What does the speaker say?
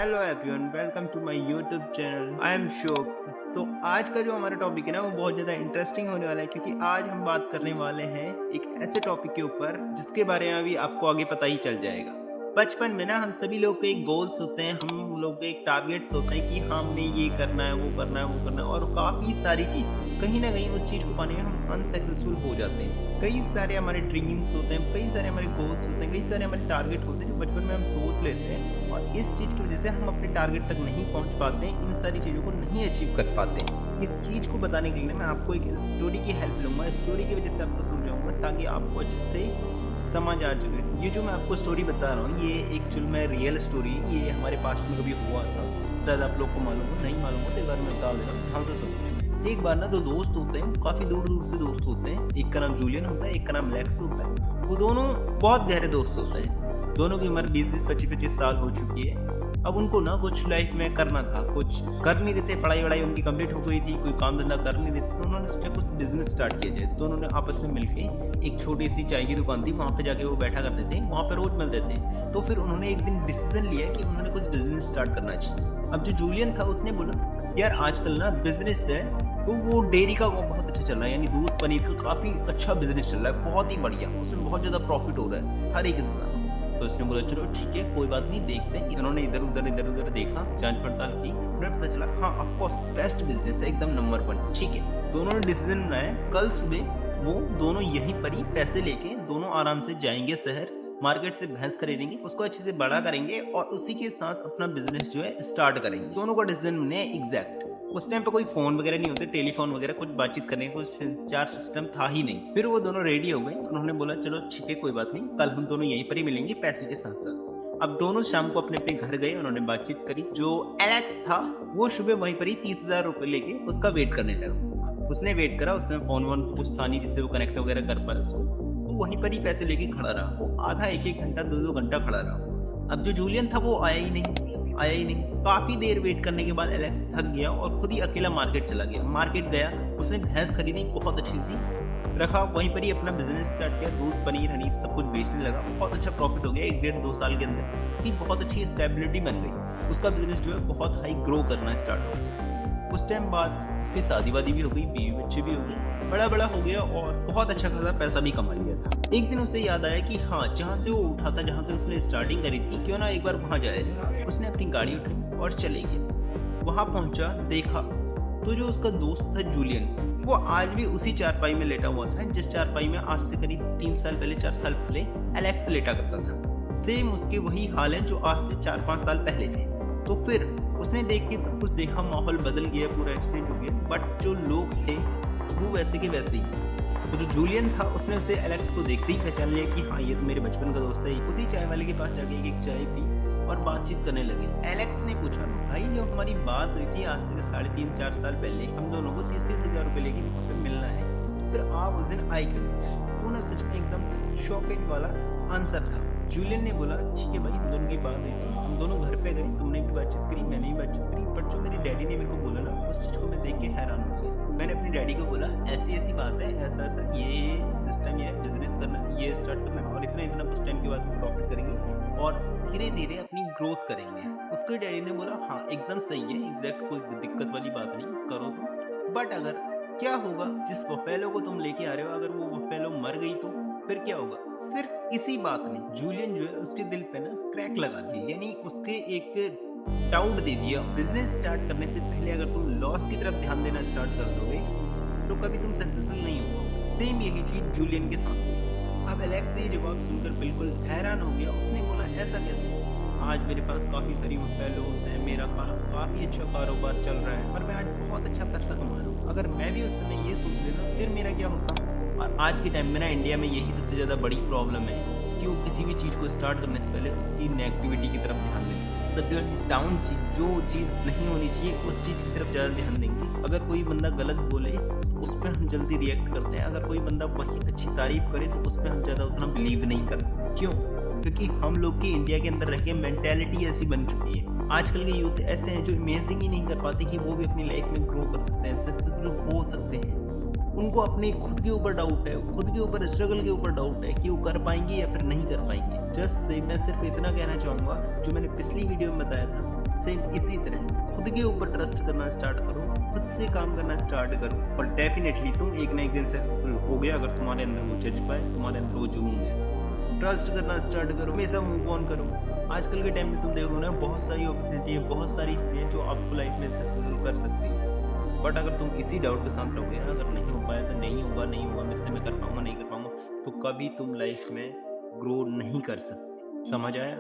Hello everyone, welcome to my YouTube channel. I am Shyok. तो आज का जो हमारा टॉपिक है ना, वो बहुत ज़्यादा इंटरेस्टिंग होने वाला है, क्योंकि आज हम बात करने वाले हैं एक ऐसे टॉपिक के ऊपर जिसके बारे में अभी आपको आगे पता ही चल जाएगा। बचपन में ना हम सभी लोग के एक गोल्स होते हैं, हम लोग के एक टारगेट्स होते हैं कि हमने ये करना है, वो करना है, वो करना है, और काफ़ी सारी चीज़ कहीं ना कहीं उस चीज़ को पाने में हम अनसक्सेसफुल हो जाते हैं। कई सारे हमारे ड्रीम्स होते हैं, कई सारे हमारे गोल्स होते हैं, कई सारे हमारे टारगेट होते हैं जो बचपन में हम सोच लेते हैं, और इस चीज़ की वजह से हम अपने टारगेट तक नहीं पहुंच पाते हैं, इन सारी चीज़ों को नहीं अचीव कर पाते हैं। इस चीज़ को बताने के लिए मैं आपको एक स्टोरी की हेल्प लूँगा। स्टोरी की वजह से आपको समझाऊंगा ताकि आपको अच्छे से समझ आ जाए। ये जो मैं आपको स्टोरी बता रहा हूँ, ये एक्चुअल में रियल स्टोरी, ये हमारे पास्ट में कभी हुआ था। शायद आप लोग को मालूम हो, नहीं मालूम हो तो एक बार मैं बता दे रहा हूँ, ध्यान से सुनो। एक बार ना दो दोस्त होते हैं, काफ़ी दूर दूर से दोस्त होते हैं। एक का नाम जूलियन होता है, एक का नाम लेक्स होता है। वो दोनों बहुत गहरे दोस्त होते हैं। दोनों की उम्र 20-20, 25-25 साल हो चुकी है। अब उनको ना कुछ लाइफ में करना था, कुछ कर नहीं रहे थे। पढ़ाई वढ़ाई उनकी कंप्लीट हो गई थी, कोई काम धंधा कर नहीं रहे थे, तो उन्होंने सोचा कुछ बिजनेस स्टार्ट किया जाए। तो उन्होंने आपस में मिलकर एक छोटी सी चाय की दुकान थी, वहाँ पे जाके वो बैठा करते थे, वहाँ पे रोज मिलते थे। तो फिर उन्होंने एक दिन डिसीजन लिया कि उन्होंने कुछ बिजनेस स्टार्ट करना चाहिए। अब जो जूलियन था उसने बोला, यार आजकल ना बिजनेस है तो वो डेयरी का बहुत अच्छा चल रहा है, यानी दूध पनीर का काफ़ी अच्छा बिजनेस चल रहा है, बहुत ही बढ़िया, उसमें बहुत ज़्यादा प्रॉफिट हो रहा है हर एक इंसान। तो उसने बोला चलो ठीक है, कोई बात नहीं, देखते हैं। इन्होंने इधर उधर देखा, जांच पड़ताल की, उन्हें पता चला हाँ ऑफ कोर्स बेस्ट बिजनेस है, एकदम नंबर 1। ठीक है, दोनों ने डिसीजन बनाया, कल सुबह वो दोनों यहीं पर ही पैसे लेके दोनों आराम से जाएंगे शहर, मार्केट से भैंस खरीदेंगे, उसको अच्छे से बड़ा करेंगे और उसी के साथ अपना बिजनेस जो है स्टार्ट करेंगे। दोनों का डिसीजन ने एग्जैक्ट। उस टाइम पे कोई फोन वगैरह नहीं होते, टेलीफोन वगैरह कुछ बातचीत करने का कुछ चार सिस्टम था ही नहीं। फिर वो दोनों रेडी हो गए। उन्होंने बोला चलो ठीक है, कोई बात नहीं, कल हम दोनों यहीं पर ही मिलेंगे पैसे के साथ साथ। अब दोनों शाम को अपने अपने घर गए, उन्होंने बातचीत करी। जो एलेक्स था वो सुबह वहीं पर ही 30,000 रुपये लेके उसका वेट करने लगा। उसने वेट करा, उसमें फोन वोन कुछ था नहीं जिससे वो कनेक्ट वगैरह कर पाए उसको, तो वहीं पर ही पैसे लेके खड़ा रहा। वो आधा एक घंटा 2 घंटा खड़ा रहा। अब जो जूलियन था वो आया ही नहीं। काफी देर वेट करने के बाद एलेक्स थक गया और खुद ही अकेला मार्केट चला गया। मार्केट गया, उसने भैंस खरीदी बहुत अच्छी सी, रखा, वहीं पर ही अपना बिजनेस स्टार्ट किया। दूध पनीर हनीर सब कुछ बेचने लगा। बहुत अच्छा प्रॉफिट हो गया। 1-1.5-2 साल के अंदर उसकी बहुत अच्छी स्टेबिलिटी बन गई। उसका बिजनेस जो है बहुत हाई ग्रो करना स्टार्ट हो गया। उस टाइम बाद उसकी शादी वादी भी हो गई, बीवी बच्चे भी हो गए, बड़ा हो गया और बहुत अच्छा खासा पैसा भी कमा लिया था। एक दिन उसे याद आया कि हाँ, जहाँ से वो उठा था, जहाँ से उसने स्टार्टिंग करी थी, क्यों ना एक बार वहाँ जाए। उसने अपनी गाड़ी उठाई और चले गया। वहाँ पहुँचा, देखा तो जो उसका दोस्त था जूलियन, वो आज भी उसी चारपाई में लेटा हुआ था जिस चारपाई में आज से करीब 3 साल पहले, 4 साल पहले एलेक्स लेटा करता था। सेम उसके वही हाल है जो आज से 4-5 साल पहले थे। तो फिर उसने देख के सब कुछ देखा, माहौल बदल गया, पूरा एक्सचेंज हो गया, बट जो लोग थे वो वैसे के वैसे ही। तो जो जूलियन था उसने उसे एलेक्स को देखते ही पहचान लिया कि हाँ ये तो मेरे बचपन का दोस्त है। उसी चाय वाले के पास जाके एक चाय पी और बातचीत करने लगे। एलेक्स ने पूछा, भाई जब हमारी बात हुई थी आज से 3.5-4 साल पहले, हम दोनों को 30-30 हज़ार रुपये लेके वहाँ पे मिलना है, तो फिर आप उस दिन आई क्यों? उन्हें सच में एकदम शॉकेज वाला आंसर था। जूलियन ने बोला ठीक है भाई, हम दोनों की बात हुई थी, हम दोनों घर पे गए, तुमने भी बातचीत करी, मैंने भी बातचीत करी, बट जो मेरे डैडी ने मेरे को बोला ना, उस चीज़ को मैं देख के हैरान हो गया। मैंने अपने डैडी को बोला ऐसी बात है, ऐसा ये सिस्टम, ये बिजनेस करना, ये स्टार्ट करना, और इतना कुछ टाइम के बाद प्रॉफिट करेंगे और धीरे धीरे अपनी ग्रोथ करेंगे। उसके डैडी ने बोला हाँ एकदम सही है, एग्जैक्ट कोई दिक्कत वाली बात नहीं, करो तुम, बट अगर क्या होगा, जिस बफेलो को तुम लेके आ रहे हो, अगर वो बफेलो मर गई तो फिर क्या होगा? सिर्फ इसी बात ने जूलियन जो है उसके दिल पे ना क्रैक लगा दिया, यानी उसके एक डाउट दे दिया। बिजनेस स्टार्ट करने से पहले अगर तुम लॉस की तरफ ध्यान देना स्टार्ट कर दोगे तो कभी तुम सक्सेसफुल नहीं हो। सेम यही चीज जूलियन के साथ हुई। अब एलेक्स ये जवाब सुनकर बिल्कुल हैरान हो गया। उसने बोला ऐसा कैसे? आज मेरे पास काफ़ी सारी बफेलोज हैं, मेरा काफ़ी अच्छा कारोबार चल रहा है और मैं आज बहुत अच्छा पैसा कमा रहा हूँ। अगर मैं भी उस समय ये सोच लेता फिर मेरा क्या होता? और आज के टाइम में ना इंडिया में यही सबसे ज़्यादा बड़ी प्रॉब्लम है कि वो किसी भी चीज़ को स्टार्ट करने से पहले उसकी नेगेटिविटी की तरफ ध्यान देंगे। सबसे डाउन चीज़, जो चीज़ नहीं होनी चाहिए उस चीज़ की तरफ ज़्यादा ध्यान देंगे। अगर कोई बंदा गलत बोले तो उस पर हम जल्दी रिएक्ट करते हैं, अगर कोई बंदा वही अच्छी तारीफ करे तो उस पर हम ज़्यादा उतना बिलीव नहीं करते। क्यों? क्योंकि हम लोग की इंडिया के अंदर रह के मेंटेलिटी ऐसी बन चुकी है। आजकल के यूथ ऐसे हैं जो इमेजिन ही नहीं कर पाते कि वो भी अपनी लाइफ में ग्रो कर सकते हैं, सक्सेसफुल हो सकते हैं। उनको अपने खुद के ऊपर डाउट है, खुद के ऊपर स्ट्रगल के ऊपर डाउट है कि वो कर पाएंगे या फिर नहीं कर पाएंगे। जस्ट से मैं सिर्फ इतना कहना चाहूँगा, जो मैंने पिछली वीडियो में बताया था सेम इसी तरह खुद के ऊपर ट्रस्ट करना स्टार्ट करो, खुद से काम करना स्टार्ट करो और डेफिनेटली तुम एक ना एक दिन सक्सेसफुल हो गया। अगर तुम्हारे अंदर वो जज्बा है, तुम्हारे अंदर वो जुनून है, ट्रस्ट करना स्टार्ट करो, हमेशा मूव ऑन करो। आजकल के टाइम में तुम देखो ना, बहुत सारी अपॉर्चुनिटी है, बहुत सारी चीज़ें जो आपको लाइफ में सक्सेसफुल कर सकती है। बट अगर तुम इसी डाउट के साथ रहोगे ना, अगर नहीं हो पाया तो नहीं होगा, नहीं होगा मेरे से, मैं कर पाऊंगा नहीं कर पाऊंगा, तो कभी तुम लाइफ में ग्रो नहीं कर सकते। समझ आया?